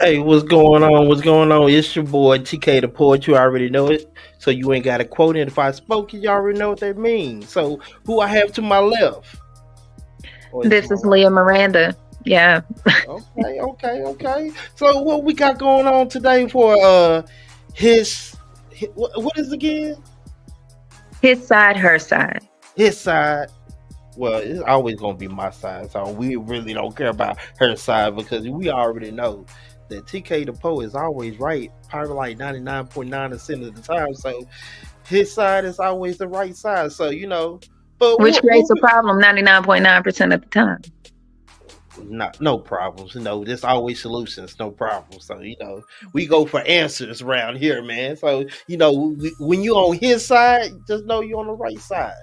Hey, what's going on? What's going on? It's your boy TK the Poet. You already know it. So you ain't got to quote it. If I spoke it, you already know what that means. So who I have to my left? Or is it to This my is right? Leah Miranda. Yeah. Okay. So what we got going on today for his what is it again? His side, her side. His side. Well, it's always gonna be my side, so we really don't care about her side because we already know that TK the Poet is always right, probably like 99.9% of the time. So his side is always the right side. So but Which creates a problem 99.9% of the time. not no problems. There's always solutions, no problems. So we go for answers around here, man. So when you on his side, just know you're on the right side.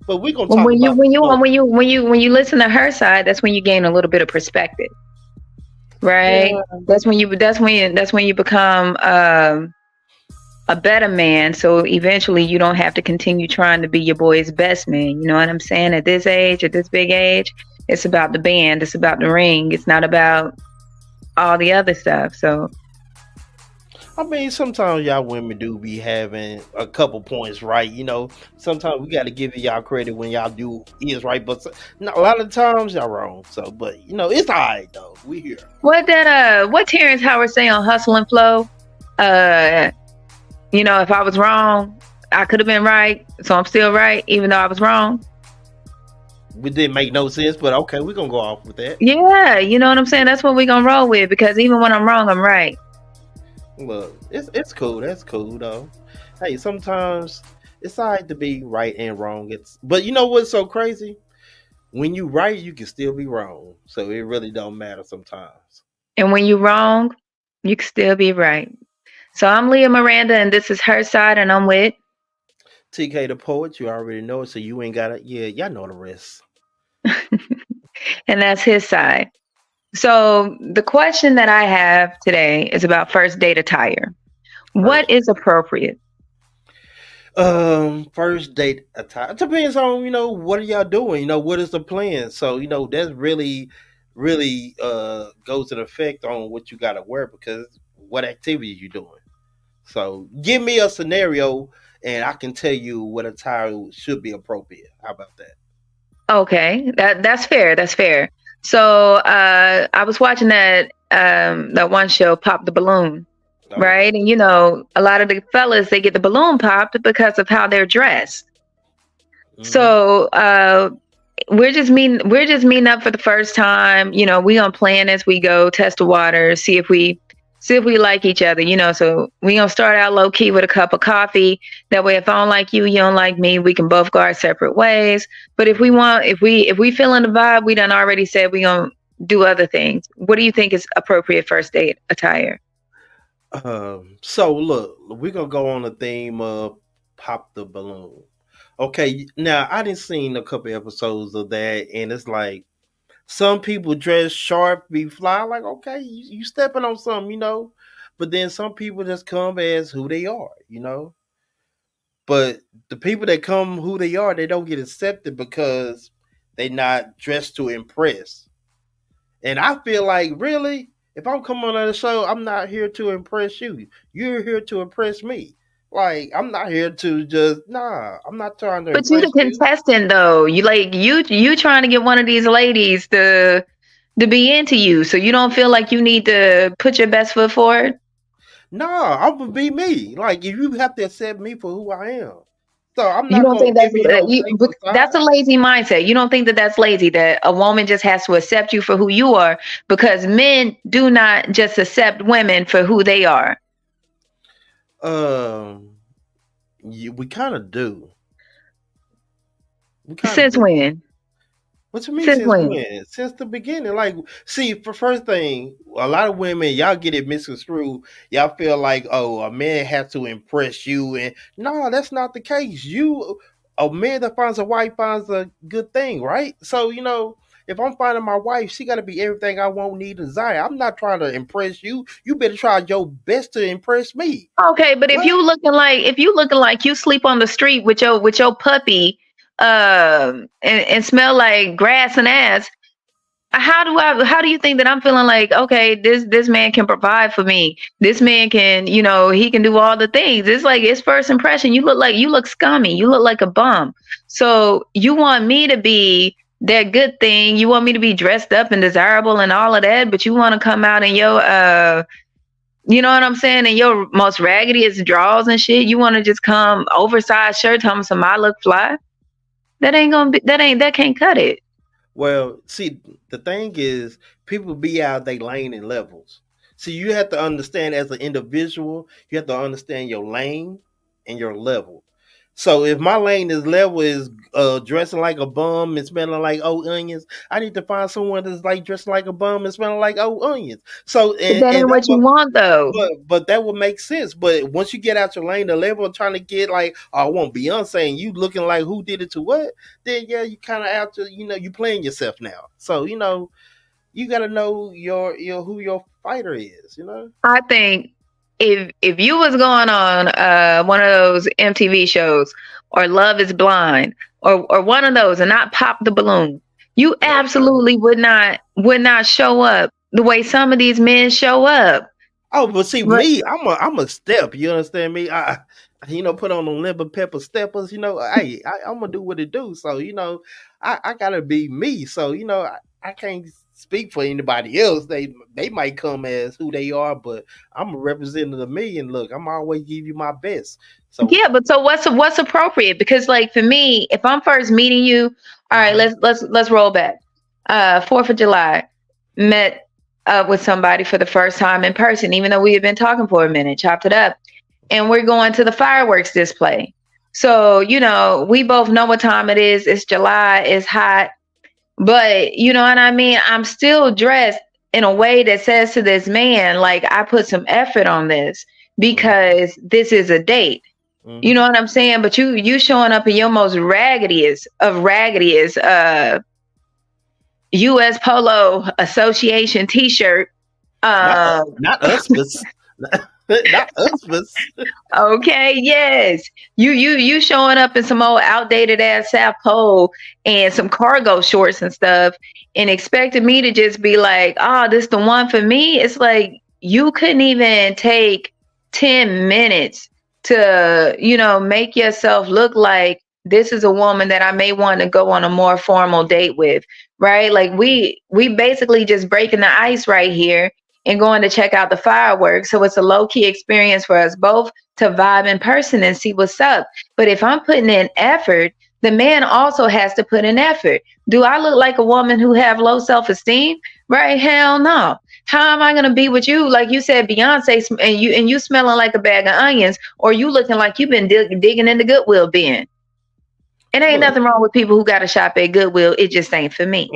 But we're gonna When talk when you about when you when you when you when you listen to her side, that's when you gain a little bit of perspective, right? yeah. That's when you become a better man. So eventually, you don't have to continue trying to be your boy's best man. You know what I'm saying? At this age, at this big age, it's about the band. It's about the ring. It's not about all the other stuff. So I mean, sometimes y'all women do be having a couple points right. Sometimes we got to give y'all credit when y'all do is right, but a lot of times y'all wrong. So, but it's all right though. We here. what Terrence Howard say on Hustle and Flow? Uh, if I was wrong, I could have been right. So I'm still right, even though I was wrong. It didn't make no sense, but okay, we're gonna go off with that. Yeah, you know what I'm saying? That's what we're gonna roll with because even when I'm wrong, I'm right. Look, it's cool. That's cool though. Hey, sometimes it's all right to be right and wrong. But you know what's so crazy? When you right, you can still be wrong. So it really don't matter sometimes. And when you're wrong, you can still be right. So I'm Leah Miranda, and this is her side, and I'm with. TK the Poet, you already know it, so you ain't gotta. Yeah, y'all know the rest. And that's his side. So the question that I have today is about first date attire. What First, is appropriate? first date attire. It depends on what are y'all doing. What is the plan? So that's really goes in effect on what you gotta wear because what activity you doing. So give me a scenario and I can tell you what attire should be appropriate. How about that? Okay, that's fair. That's fair. So I was watching that one show, Pop the Balloon, Okay. right? And a lot of the fellas they get the balloon popped because of how they're dressed. Hmm. So we're just meeting up for the first time. We gonna plan as we go, test the water, see if we like each other. So we gonna start out low key with a cup of coffee. That way, if I don't like you, you don't like me, we can both go our separate ways. But if we feeling the vibe, we done already said we gonna do other things. What do you think is appropriate first date attire? So look, we're gonna go on the theme of pop the balloon. Okay, now I didn't seen a couple episodes of that, and it's like some people dress sharp, be fly. Like, okay, you stepping on something. But then some people just come as who they are. But the people that come who they are, they don't get accepted because they not dressed to impress. And I feel like really, if I'm coming on the show, I'm not here to impress you. You're here to impress me. Like I'm not here to just I'm not trying to But you the impress you. contestant though. You trying to get one of these ladies to be into you, so you don't feel like you need to put your best foot forward. I'm gonna be me. Like if you have to accept me for who I am. So I'm You not don't gonna think give you no fake that's a facade. lazy mindset. You don't think that that's lazy, that a woman just has to accept you for who you are, because men do not just accept women for who they are. Um we kinda do. We kinda Since do. when? What you mean Since since when? when? Since the beginning. Like, see, for first thing, a lot of women, y'all get it misconstrued. Y'all feel like, oh, a man has to impress you. And no, that's not the case. A man that finds a wife finds a good thing, right? So, if I'm finding my wife, she got to be everything I want, need, and desire. I'm not trying to impress you. You better try your best to impress me. Okay, but if What? you looking like you sleep on the street with your puppy, and smell like grass and ass, how do you think that I'm feeling like, okay, this man can provide for me, this man can, he can do all the things. It's like, it's first impression. You look scummy, you look like a bum. So you want me to be that good thing, you want me to be dressed up and desirable and all of that, but you want to come out in your you know what I'm saying, in your most raggediest drawers and shit. You want to just come oversized shirt, tell me some I look fly. That ain't gonna be, that can't cut it. Well, see, the thing is, people be out they lane and levels. See, you have to understand as an individual, you have to understand your lane and your level. So if my lane is level is dressing like a bum and smelling like old onions, I need to find someone that's like dressing like a bum and smelling like old onions. So But that and ain't that what you will, want though. but that would make sense. But once you get out your lane, the level of trying to get like, oh, I want Beyonce, and you looking like who did it to what, then yeah, you kind of out to, you playing yourself now. So you got to know your who your fighter is. I think if you was going on one of those MTV shows or Love Is Blind or one of those and not Pop the Balloon, you absolutely would not show up the way some of these men show up. Oh, but see But me, I'm a step. You understand me? Put on the lemon pepper steppers. Hey, I'm gonna do what it do. So I gotta be me. So I can't speak for anybody else. They might come as who they are, but I'm a representative of me. And look, I'm always give you my best. So yeah, but so what's appropriate? Because like for me, if I'm first meeting you, all right, mhm. let's roll back. 4th of July, met up with somebody for the first time in person, even though we had been talking for a minute, chopped it up, and we're going to the fireworks display. So we both know what time it is. It's July. It's hot, but you know what I mean. I'm still dressed in a way that says to this man, like, I put some effort on this Mhm. because this is a date. You know Mhm. what I'm saying? But you showing up in your most raggediest of raggediest US Polo Association t-shirt. Not Um not us, but not us, but okay, yes. You showing up in some old outdated ass South Pole and some cargo shorts and stuff and expecting me to just be like, "Oh, this the one for me." It's like you couldn't even take 10 minutes to, make yourself look like this is a woman that I may want to go on a more formal date with, right? Like we basically just breaking the ice right here and going to check out the fireworks. So it's a low key experience for us both to vibe in person and see what's up. But if I'm putting in effort, the man also has to put in effort. Do I look like a woman who have low self-esteem? Right? Hell no. How am I gonna be with you, like you said, Beyonce, and you smelling like a bag of onions, or you looking like you've been digging in the Goodwill bin? It ain't look. nothing wrong with people who got to shop at Goodwill. It just ain't for me.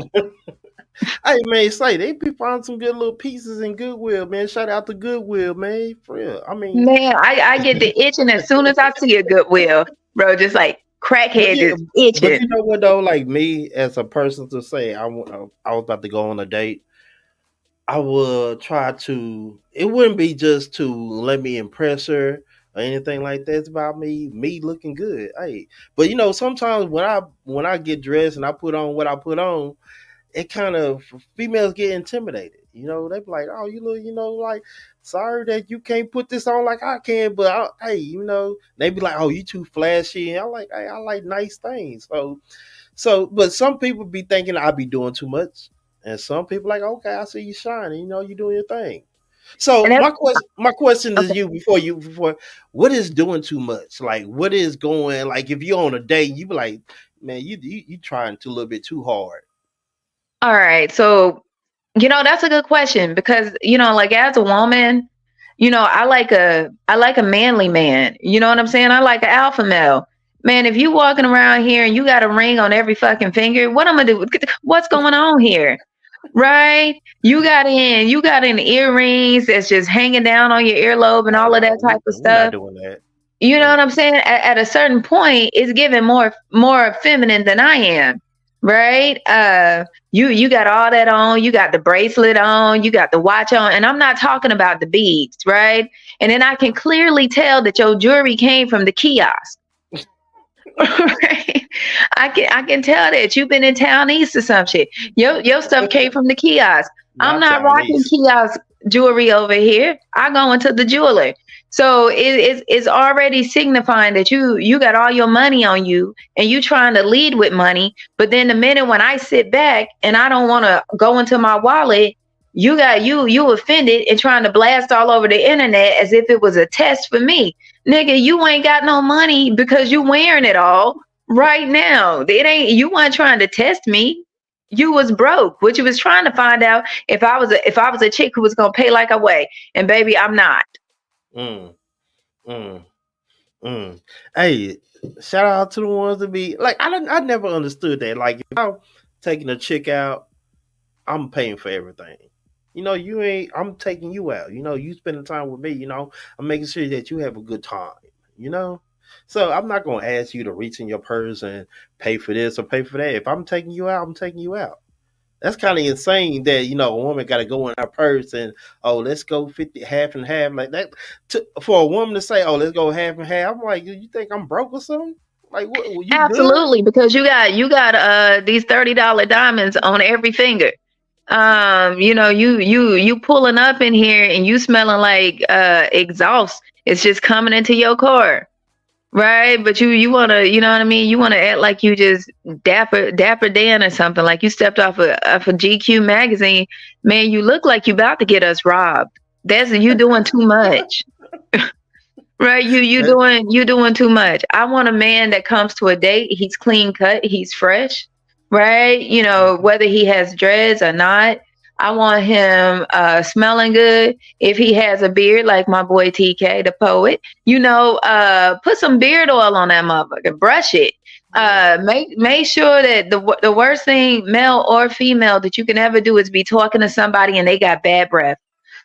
Hey man, say they be finding some good little pieces in Goodwill, man. Shout out to Goodwill, man. For real. I mean, Man, I get the itching as soon as I see a Goodwill, bro. Just like but crackhead, yeah, just but you itching. know what though? Like me as a person to say, I was about to go on a date. I would try to. It wouldn't be just to let me impress her or anything like that. It's about me looking good. Hey, but sometimes when I get dressed and I put on what I put on, it kind of females get intimidated. They be like, "Oh, you look, like sorry that you can't put this on like I can, but hey, they be like, "Oh, you too flashy." And I like, hey, I like nice things. But some people be thinking I be doing too much, and some people like, okay, I see you shining. You doing your thing. So And that's my question is okay. you before what is doing too much? Like what is going like if you're on a date, you be like, man, you trying too a little bit too hard. All right. So, that's a good question because, like as a woman, I like a manly man. You know what I'm saying? I like an alpha male. Man, if you walking around here and you got a ring on every fucking finger, what I'm gonna do? What's going on here? Right? You got in earrings that's just hanging down on your earlobe and Oh all of no, that type of we're not stuff. doing that. You know Mm. what I'm saying? At a certain point, it's giving more feminine than I am, right? You got all that on. You got the bracelet on. You got the watch on, and I'm not talking about the beads, right? And then I can clearly tell that your jewelry came from the kiosk. Right? I can tell that you've been in town east or some shit. Your stuff came from the kiosk. I'm Not not rocking Taiwanese. kiosk jewelry over here. I go into the jeweler. So it's already signifying that you got all your money on you and you trying to lead with money. But then the minute when I sit back and I don't want to go into my wallet, you offended and trying to blast all over the internet as if it was a test for me. Nigga, you ain't got no money because you wearing it all right now. It ain't you weren't trying to test me. You was broke. What you was trying to find out if I was a chick who was gonna pay like a way. And baby, I'm not. Mm, mm, mm. Hey, shout out to the ones that be like I never understood that. Like if I'm taking a chick out, I'm paying for everything. You ain't. I'm taking you out. You spending time with me. I'm making sure that you have a good time. You know, so I'm not gonna ask you to reach in your purse and pay for this or pay for that. If I'm taking you out, I'm taking you out. That's kind of insane that a woman got to go in her purse and let's go 50 half and half like that. For a woman to say let's go half and half, I'm like, you think I'm broke or something? Like what? You good? Absolutely, because you got these $30 diamonds on every finger. You pulling up in here and you smelling like exhaust. It's just coming into your car. Right, but you wanna, you know what I mean? You wanna act like you just Dapper Dan or something, like you stepped off a GQ magazine. Man, you look like you about to get us robbed. That's you doing too much. Right? You doing too much. I want a man that comes to a date, he's clean cut, he's fresh, right? Whether he has dreads or not. I want him smelling good. If he has a beard, like my boy TK, the poet, put some beard oil on that motherfucker. Brush it. Make sure that the worst thing, male or female, that you can ever do is be talking to somebody and they got bad breath.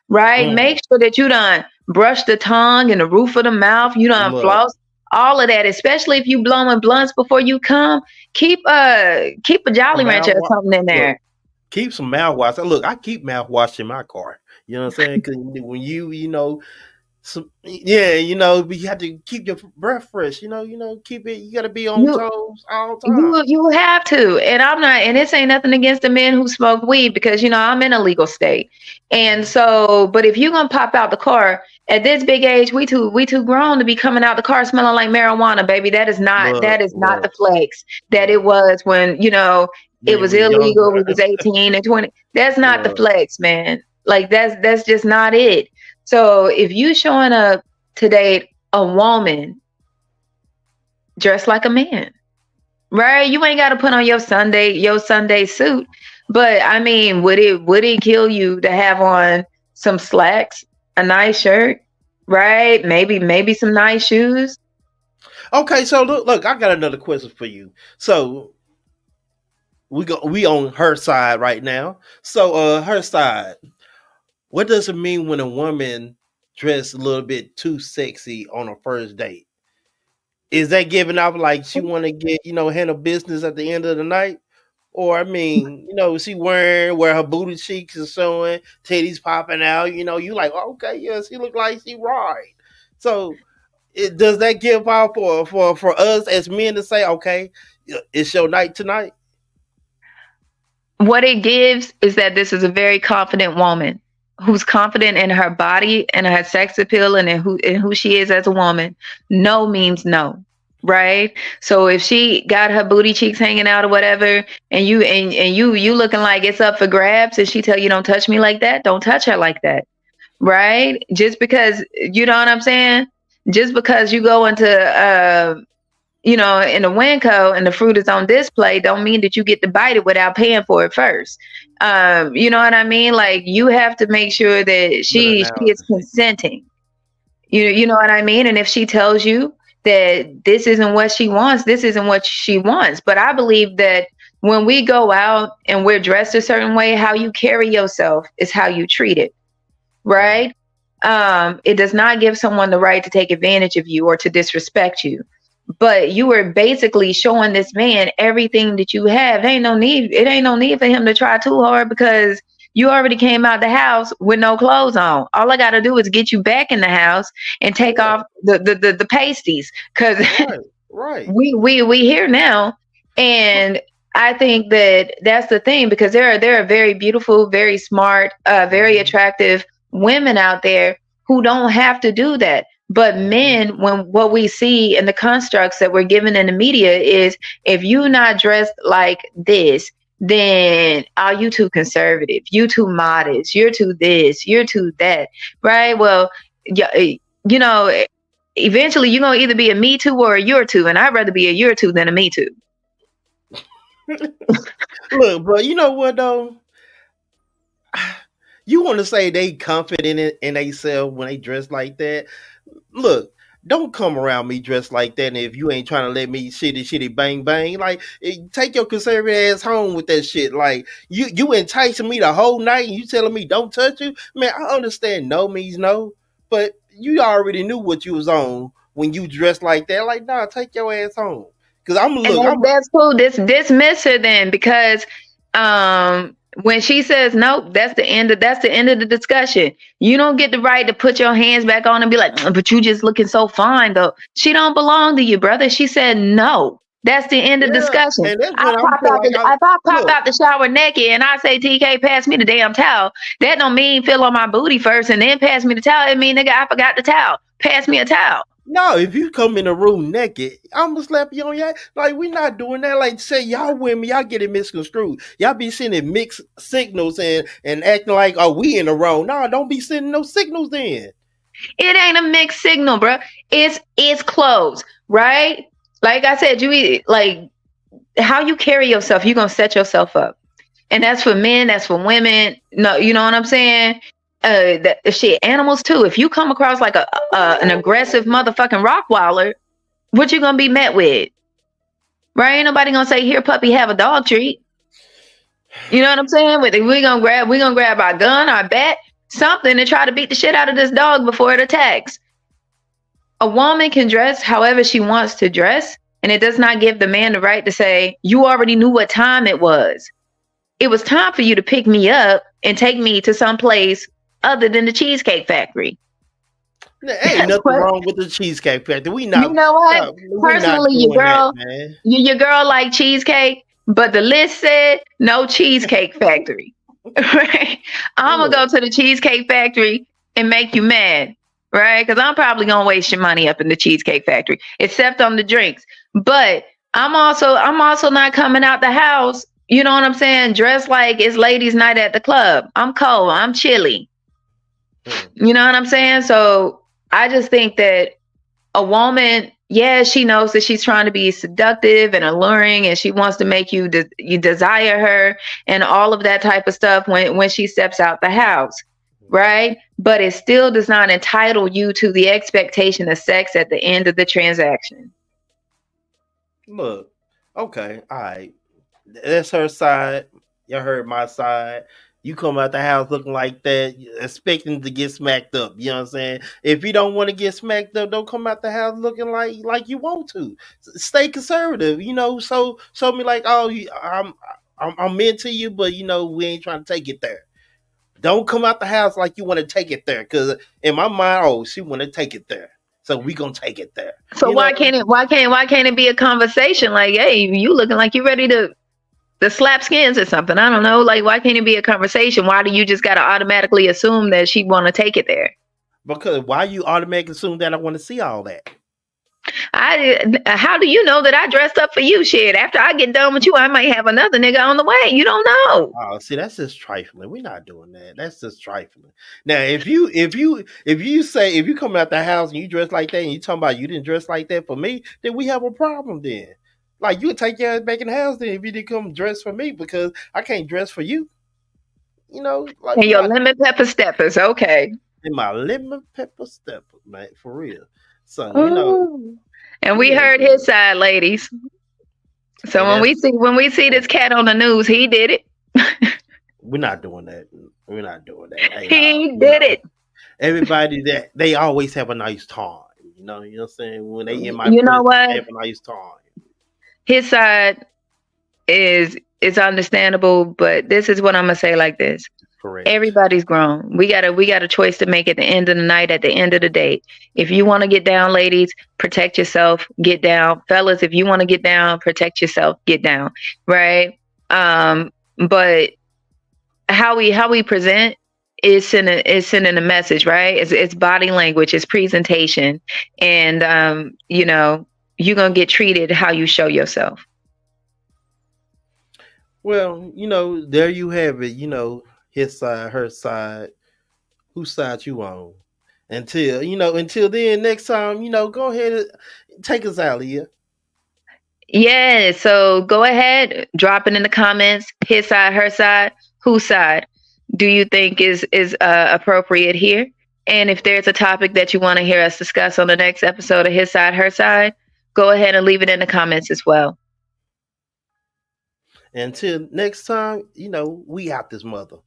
Right? Mm, Make sure that you done brush the tongue and the roof of the mouth. You done look, floss all of that, especially if you blowing blunts before you come. Keep a some Jolly Rancher or mouthwash. something in Look, there. keep some mouthwash. Look, I keep mouthwash in my car. You know what I'm saying? Because when yeah, but you have to keep your breath fresh. Keep it. You got to be on You toes all the time. you have to, and I'm not, and this ain't nothing against the men who smoke weed because I'm in a legal state, and so, but if you're gonna pop out the car at this big age, we too grown to be coming out the car smelling like marijuana, baby. Look, That is not the look, flex that it look. was when it Man, was we illegal. younger. We was 18 and 20. That's not the Look, flex, man. Like that's just not it. So if you showing up to date a woman dressed like a man. Right? You ain't got to put on your Sunday suit. But I mean, would it kill you to have on some slacks, a nice shirt, right? Maybe some nice shoes. okay, so look, I got another question for you. So we on her side right now. So her side, what does it mean when a woman dressed a little bit too sexy on a first date? Is that giving off like she want to get handle business at the end of the night? Or I mean, she wearing where her booty cheeks is showing, titties popping out. You like, okay, yeah, she look like she right. So does that give off for us as men to say, okay, it's your night tonight? What it gives is that this is a very confident woman who's confident in her body and her sex appeal and who she is as a woman. No means no. Right? So if she got her booty cheeks hanging out or whatever, and you looking like it's up for grabs, and she tell you don't touch me like that, don't touch her like that. Right? Just because, you know what I'm saying? Just because you go into in the Winco and the fruit is on display, don't mean that you get to bite it without paying for it first. You know what I mean? Like you have to make sure that But she now, is consenting. You know what I mean? And if she tells you that this isn't what she wants, this isn't what she wants. But I believe that when we go out and we're dressed a certain way, how you carry yourself is how you treat it, mm, right? It does not give someone the right to take advantage of you or to disrespect you. But you were basically showing this man everything that you have. It ain't no need for him to try too hard because you already came out the house with no clothes on. All I gotta do is get you back in the house and take yeah, off the pasties. Cause right. Right. We here now, and I think that that's the thing, because there are very beautiful, very smart, very Mhm. attractive women out there who don't have to do that. But Mhm. men, when what we see in the constructs that we're given in the media is, if you not dressed like this, then are you too conservative? You too modest. You're too this. You're too that. Right? Well, yeah, you know, eventually you're gonna either be a me too or a you're too, and I'd rather be a you're too than a me too. Look, bro, you know what though? You want to say they confident in themselves when they dress like that? Look, don't come around me dressed like that. And if you ain't trying to let me shitty bang bang, like take your conservative ass home with that shit. Like you enticing me the whole night and you telling me don't touch you. Man, I understand no means no, but you already knew what you was on when you dressed like that. Like, nah, take your ass home. Cause I'm And look, I'm that's cool. Dismiss her then, because when she says nope, that's the end of the discussion. You don't get the right to put your hands back on and be like, but you just looking so fine though. She don't belong to you, brother. She said no. That's the end of yeah, discussion. and that's when I'm feel like If I pop look. out the shower naked and I say, TK, pass me the damn towel, that don't mean fill on my booty first and then pass me the towel. It mean, nigga, I forgot the towel. Pass me a towel. No, if you come in the room naked, I'm gonna slap you on your ass. Like, we not doing that. Like, say y'all women, y'all get it misconstrued. Y'all be sending mixed signals and acting like, oh, we in the wrong. No, don't be sending no signals then. It ain't a mixed signal, bro. It's clothes, right? Like I said, like how you carry yourself, you're gonna set yourself up. And that's for men, that's for women. No, you know what I'm saying? That shit, animals too. If you come across like an aggressive motherfucking Rottweiler, what you gonna be met with? Right? Ain't nobody gonna say, "Here, puppy, have a dog treat." You know what I'm saying? We gonna grab our gun, our bat, something, and try to beat the shit out of this dog before it attacks. A woman can dress however she wants to dress, and it does not give the man the right to say, you already knew what time it was. It was time for you to pick me up and take me to some place other than the Cheesecake Factory. There ain't nothing wrong with the Cheesecake Factory. You know what? We not Personally, doing that, man. your girl like cheesecake, but the list said no Cheesecake Factory. Right? I'm gonna go to the Cheesecake Factory and make you mad, right? Because I'm probably gonna waste your money up in the Cheesecake Factory, except on the drinks. But I'm also not coming out the house. You know what I'm saying? Dressed like it's ladies' night at the club. I'm cold. I'm chilly. You know what I'm saying? So I just think that a woman, yeah, she knows that she's trying to be seductive and alluring, and she wants to make you desire her and all of that type of stuff when she steps out the house, right? But it still does not entitle you to the expectation of sex at the end of the transaction. Look, okay, all right. That's her side. You heard my side. You come out the house looking like that, expecting to get smacked up. You know what I'm saying? If you don't want to get smacked up, don't come out the house looking like you want to. Stay conservative. You know, show me like, oh, I'm into you, but you know we ain't trying to take it there. Don't come out the house like you want to take it there, because in my mind, oh, she want to take it there, so we gonna take it there. So You know, why can't it be a conversation like, hey, you looking like you ready to slap skins or something? I don't know. Like, why can't it be a conversation? Why do you just got to automatically assume that she want to take it there? because why you automatically assume that I want to see all that? How do you know that I dressed up for you? Shit, after I get done with you, I might have another nigga on the way. You don't know. Oh, see, that's just trifling. We're not doing that. That's just trifling. Now, if you come out the house and you dress like that and you talking about you didn't dress like that for me, then we have a problem then. Like, you take your ass back in the house then if you didn't come dress for me, because I can't dress for you. You know, like, And we your not lemon pepper steppers, okay. in my lemon pepper stepper, man, for real. So, Ooh. And we we ain't heard doing his side, ladies. So and that's when we see this cat on the news, he did it. we're not doing that. We're not doing that. Hey, He did it. everybody that they always have a nice time. You know what I'm saying? When they in my You know presence, they what? have a nice time. His side is understandable, but this is what I'm gonna say like this. Correct. Everybody's grown. We got a choice to make at the end of the night, at the end of the day. If you want to get down, ladies, protect yourself, get down. Fellas, if you want to get down, protect yourself, get down. Right? But how we present is sending a message, right? It's body language, it's presentation, and you're gonna get treated how you show yourself. Well, there you have it. His side, her side, whose side you on. Until then, next time, go ahead and take us out, Leah. Yeah, so go ahead, drop it in the comments. His side, her side, whose side do you think is appropriate here? And if there's a topic that you want to hear us discuss on the next episode of His Side, Her Side, go ahead and leave it in the comments as well. Until next time, we out this mother.